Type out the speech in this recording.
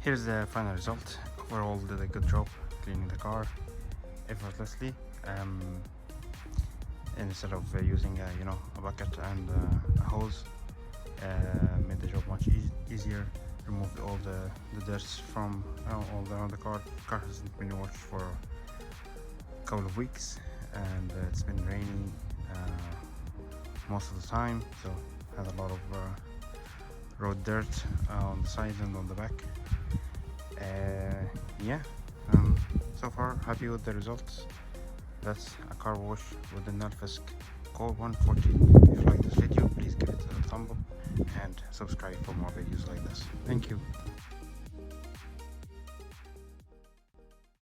Here's the final result. Overall did a good job cleaning the car effortlessly, instead of using a bucket and a hose. Made the job much easier, removed all the dirt from all around the car. The car hasn't been washed for a couple of weeks, and it's been rainy most of the time, so had a lot of road dirt on the sides and on the back. Yeah, so far happy with the results. That's a car wash with the Nilfisk Core 140. If you like this video, please give it a thumb up and subscribe for more videos like this. Thank you.